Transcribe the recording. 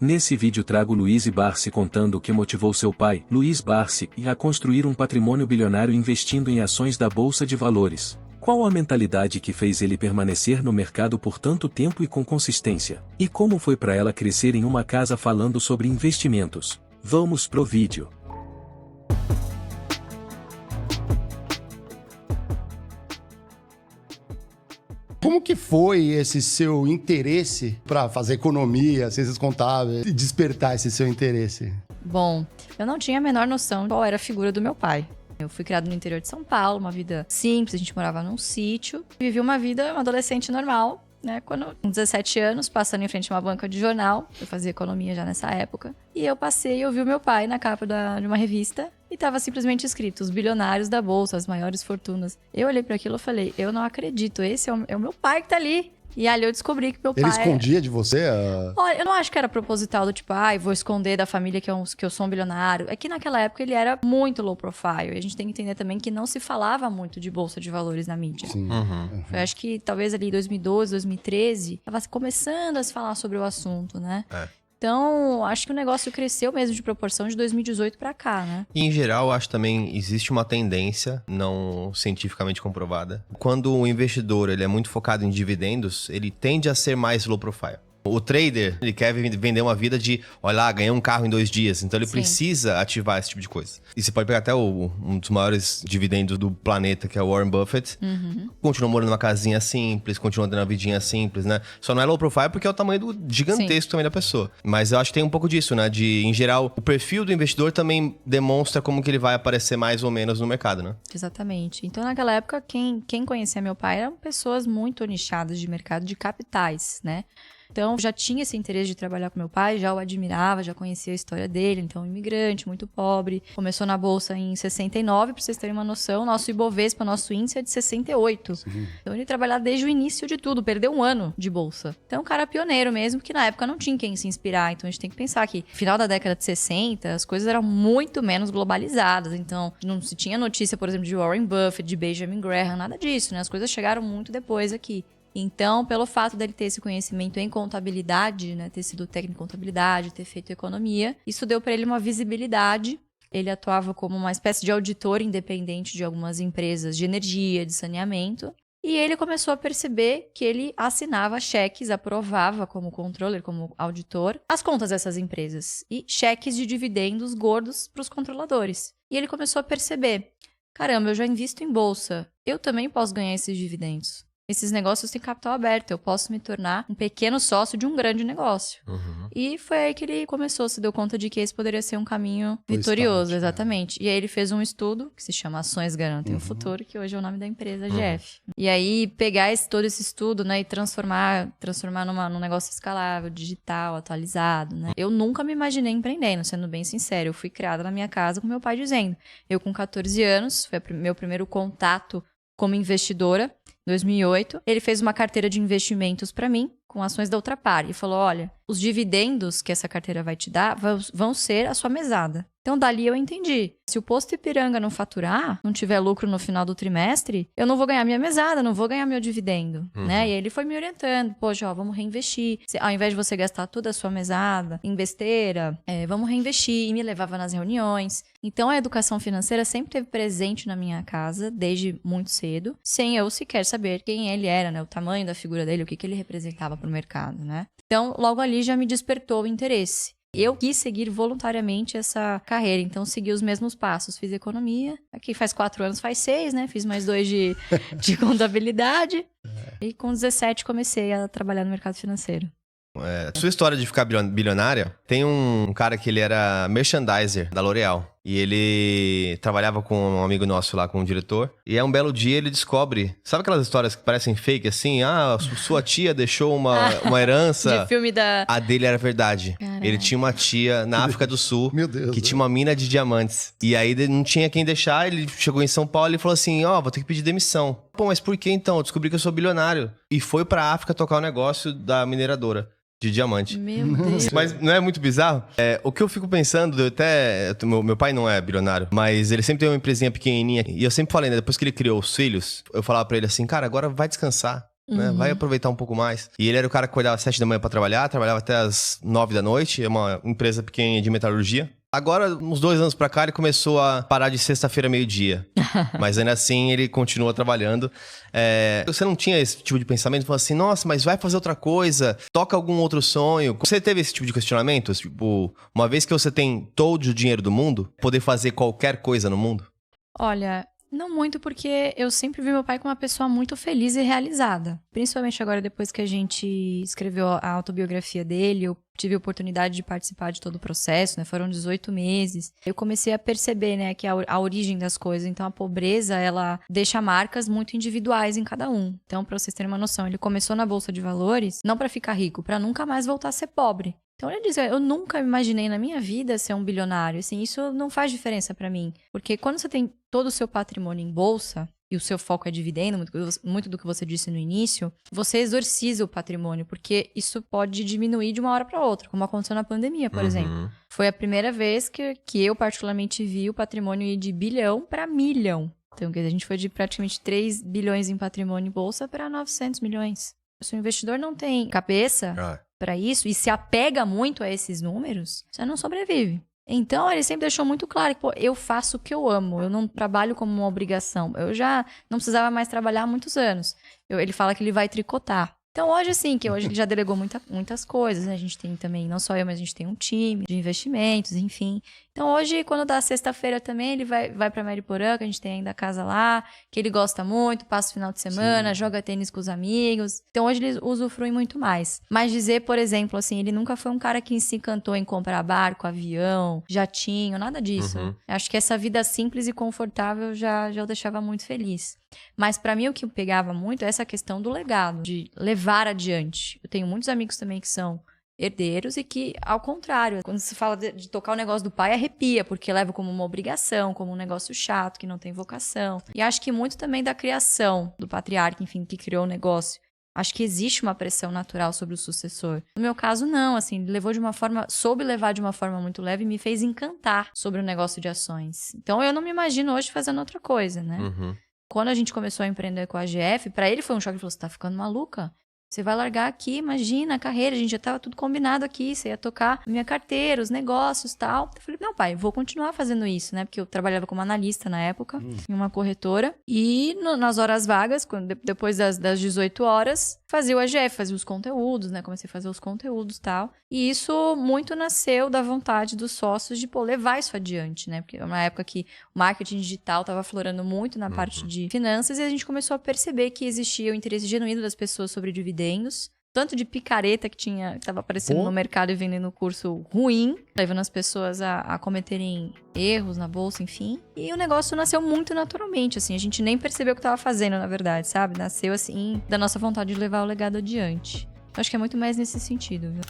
Nesse vídeo trago Luiz Barsi contando o que motivou seu pai, Luiz Barsi, a construir um patrimônio bilionário investindo em ações da Bolsa de Valores. Qual a mentalidade que fez ele permanecer no mercado por tanto tempo e com consistência? E como foi para ela crescer em uma casa falando sobre investimentos? Vamos pro vídeo. Como que foi esse seu interesse para fazer economia, ciências contábeis, e despertar esse seu interesse? Bom, eu não tinha a menor noção de qual era a figura do meu pai. Eu fui criado no interior de São Paulo, uma vida simples, a gente morava num sítio. Vivi uma vida, uma adolescente normal, né? Quando, com 17 anos, passando em frente a uma banca de jornal, eu fazia economia já nessa época. E eu passei e ouvi o meu pai na capa de uma revista e tava simplesmente escrito, os bilionários da bolsa, as maiores fortunas. Eu olhei para aquilo e falei, eu não acredito, esse é o meu pai que tá ali. E ali eu descobri que meu pai... Ele escondia de você? Olha, eu não acho que era proposital do tipo, vou esconder da família que eu sou um bilionário. É que naquela época ele era muito low profile. E a gente tem que entender também que não se falava muito de bolsa de valores na mídia. Sim. Eu acho que talvez ali em 2012, 2013, tava começando a se falar sobre o assunto, né? Então, acho que o negócio cresceu mesmo de proporção de 2018 pra cá, né? E, em geral, acho também existe uma tendência, não cientificamente comprovada. Quando o investidor ele é muito focado em dividendos, ele tende a ser mais low profile. O trader, ele quer vender uma vida de, olha lá, ganhei um carro em 2 dias. Então ele precisa ativar esse tipo de coisa. E você pode pegar até um dos maiores dividendos do planeta, que é o Warren Buffett. Continua morando numa casinha simples, continua tendo uma vidinha simples, né? Só não é low profile porque é o tamanho gigantesco também da pessoa. Mas eu acho que tem um pouco disso, né? Em geral, o perfil do investidor também demonstra como que ele vai aparecer mais ou menos no mercado, né? Exatamente. Então, naquela época, quem conhecia meu pai eram pessoas muito nichadas de mercado de capitais, né? Então, já tinha esse interesse de trabalhar com meu pai, já o admirava, já conhecia a história dele. Então, imigrante, muito pobre. Começou na Bolsa em 69, pra vocês terem uma noção. Nosso Ibovespa, nosso índice é de 68. Sim. Então, ele trabalhava desde o início de tudo, perdeu um ano de Bolsa. Então, um cara pioneiro mesmo, que na época não tinha quem se inspirar. Então, a gente tem que pensar que, no final da década de 60, as coisas eram muito menos globalizadas. Então, não se tinha notícia, por exemplo, de Warren Buffett, de Benjamin Graham, nada disso, né? As coisas chegaram muito depois aqui. Então, pelo fato dele ter esse conhecimento em contabilidade, né, ter sido técnico em contabilidade, ter feito economia, isso deu para ele uma visibilidade. Ele atuava como uma espécie de auditor independente de algumas empresas de energia, de saneamento. E ele começou a perceber que ele assinava cheques, aprovava como controller, como auditor, as contas dessas empresas. E cheques de dividendos gordos para os controladores. E ele começou a perceber, caramba, eu já invisto em bolsa, eu também posso ganhar esses dividendos. Esses negócios têm capital aberto, eu posso me tornar um pequeno sócio de um grande negócio. E foi aí que ele começou, se deu conta de que esse poderia ser um caminho vitorioso, exatamente. E aí ele fez um estudo que se chama Ações Garantem o Futuro, que hoje é o nome da empresa, GF. E aí pegar todo esse estudo, né, e transformar num negócio escalável, digital, atualizado, né? Eu nunca me imaginei empreendendo, sendo bem sincero. Eu fui criada na minha casa com meu pai dizendo. Eu com 14 anos, foi meu primeiro contato como investidora, 2008, ele fez uma carteira de investimentos para mim, com ações da Ultrapar, e falou, olha, os dividendos que essa carteira vai te dar vão ser a sua mesada. Então, dali eu entendi. Se o posto Ipiranga não faturar, não tiver lucro no final do trimestre, eu não vou ganhar minha mesada, não vou ganhar meu dividendo, né? E aí ele foi me orientando. Poxa, vamos reinvestir. Ao invés de você gastar toda a sua mesada em besteira, vamos reinvestir. E me levava nas reuniões. Então, a educação financeira sempre esteve presente na minha casa, desde muito cedo, sem eu sequer saber quem ele era, né? O tamanho da figura dele, o que ele representava para o mercado, né? Então, logo ali já me despertou o interesse. Eu quis seguir voluntariamente essa carreira, então segui os mesmos passos. Fiz economia, aqui faz 4 anos, faz 6, né? Fiz mais 2 de contabilidade. E com 17 comecei a trabalhar no mercado financeiro. Sua história de ficar bilionária, tem um cara que ele era merchandiser da L'Oréal. E ele trabalhava com um amigo nosso lá, com um diretor. E aí um belo dia ele descobre... Sabe aquelas histórias que parecem fake, assim? Sua tia deixou uma herança... De filme da... A dele era verdade. Caraca. Ele tinha uma tia na África do Sul Meu Deus, que tinha uma mina de diamantes. E aí não tinha quem deixar. Ele chegou em São Paulo e falou assim... Vou ter que pedir demissão. Pô, mas por que então? Eu descobri que eu sou bilionário. E foi pra África tocar o negócio da mineradora de diamante. Meu Deus. Mas não é muito bizarro? O que eu fico pensando, meu pai não é bilionário, mas ele sempre teve uma empresinha pequenininha. E eu sempre falei, né, depois que ele criou os filhos, eu falava pra ele assim, cara, agora vai descansar. né? Vai aproveitar um pouco mais. E ele era o cara que acordava às 7 da manhã pra trabalhar, trabalhava até às 9 da noite, é uma empresa pequena de metalurgia. Agora, uns 2 anos pra cá, ele começou a parar de sexta-feira meio-dia. Mas ainda assim, ele continua trabalhando. Você não tinha esse tipo de pensamento? Falou assim, nossa, mas vai fazer outra coisa, toca algum outro sonho. Você teve esse tipo de questionamentos? Tipo, uma vez que você tem todo o dinheiro do mundo, poder fazer qualquer coisa no mundo? Olha, não muito, porque eu sempre vi meu pai como uma pessoa muito feliz e realizada. Principalmente agora, depois que a gente escreveu a autobiografia dele, eu tive a oportunidade de participar de todo o processo, né? Foram 18 meses. Eu comecei a perceber, né, que a origem das coisas. Então, a pobreza, ela deixa marcas muito individuais em cada um. Então, pra vocês terem uma noção, ele começou na Bolsa de Valores, não pra ficar rico, pra nunca mais voltar a ser pobre. Então, ele diz, eu nunca imaginei na minha vida ser um bilionário. Assim, isso não faz diferença pra mim. Porque quando você tem todo o seu patrimônio em bolsa, e o seu foco é dividendo, muito do que você disse no início, você exorciza o patrimônio, porque isso pode diminuir de uma hora para outra, como aconteceu na pandemia, por exemplo. Foi a primeira vez que eu particularmente vi o patrimônio ir de bilhão para milhão. Então, a gente foi de praticamente 3 bilhões em patrimônio em bolsa para 900 milhões. Se o investidor não tem cabeça para isso e se apega muito a esses números, você não sobrevive. Então, ele sempre deixou muito claro que, eu faço o que eu amo, eu não trabalho como uma obrigação. Eu já não precisava mais trabalhar há muitos anos. Ele fala que ele vai tricotar. Então, hoje, assim, que hoje ele já delegou muitas coisas, né? A gente tem também, não só eu, mas a gente tem um time de investimentos, enfim. Então, hoje, quando dá sexta-feira também, ele vai pra Mariporã, que a gente tem ainda a casa lá, que ele gosta muito, passa o final de semana, joga tênis com os amigos. Então, hoje ele usufrui muito mais. Mas dizer, por exemplo, assim, ele nunca foi um cara que se encantou em comprar barco, avião, jatinho, nada disso. Acho que essa vida simples e confortável já o deixava muito feliz. Mas pra mim o que pegava muito é essa questão do legado, de levar adiante. Eu tenho muitos amigos também que são herdeiros e que, ao contrário, quando se fala de tocar o negócio do pai, arrepia, porque leva como uma obrigação, como um negócio chato, que não tem vocação. E acho que muito também da criação do patriarca, enfim, que criou o negócio. Acho que existe uma pressão natural sobre o sucessor. No meu caso, não, assim, ele levou de uma forma, soube levar de uma forma muito leve e me fez encantar sobre o negócio de ações. Então, eu não me imagino hoje fazendo outra coisa, né? Quando a gente começou a empreender com a AGF, pra ele foi um choque. Ele falou, você tá ficando maluca? Você vai largar aqui, imagina, a carreira, a gente já tava tudo combinado aqui, você ia tocar minha carteira, os negócios e tal. Eu falei, não, pai, vou continuar fazendo isso, né? Porque eu trabalhava como analista na época, em uma corretora. E nas horas vagas, depois das 18 horas, fazia o AGF, fazia os conteúdos, né? Comecei a fazer os conteúdos e tal. E isso muito nasceu da vontade dos sócios de, levar isso adiante, né? Porque é uma época que o marketing digital tava aflorando muito na parte de finanças e a gente começou a perceber que existia o interesse genuíno das pessoas sobre dividendos. Tanto de picareta que estava aparecendo no mercado e vendendo curso ruim, levando as pessoas a cometerem erros na bolsa, enfim. E o negócio nasceu muito naturalmente, assim. A gente nem percebeu o que estava fazendo, na verdade, sabe? Nasceu, assim, da nossa vontade de levar o legado adiante. Acho que é muito mais nesse sentido, viu?